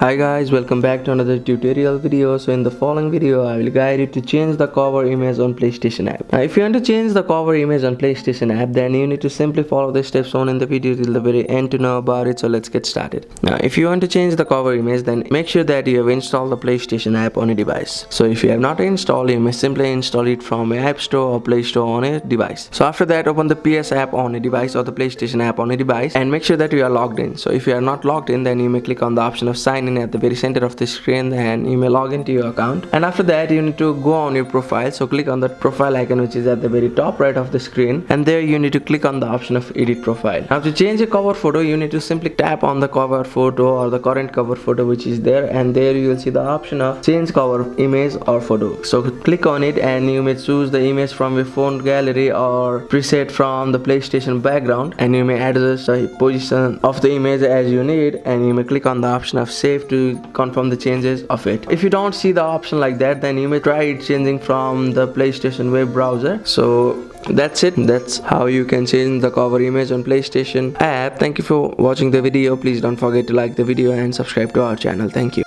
Hi guys, welcome back to another tutorial video. So in the following video I will guide you to change the cover image on PlayStation app. Now if you want to change the cover image on PlayStation app, then you need to simply follow the steps shown in the video till the very end to know about it. So let's get started. Now if you want to change the cover image, then make sure that you have installed the PlayStation app on a device. So if you have not installed, you may simply install it from App Store or Play Store on a device. So after that, open the PS app on a device or the PlayStation app on a device and make sure that you are logged in. So if you are not logged in, then you may click on the option of sign in at the very center of the screen and you may log into your account. And after that, you need to go on your profile. So click on that profile icon which is at the very top right of the screen, and there you need to click on the option of edit profile. Now to change a cover photo, you need to simply tap on the cover photo or the current cover photo which is there, and there you will see the option of change cover image or photo. So click on it and you may choose the image from your phone gallery or preset from the PlayStation background, and you may adjust the position of the image as you need, and you may click on the option of save to confirm the changes of it. If you don't see the option like that, then you may try it changing from the PlayStation web browser. So that's it. That's how you can change the cover image on PlayStation app. Thank you for watching the video. Please don't forget to like the video and subscribe to our channel. Thank you.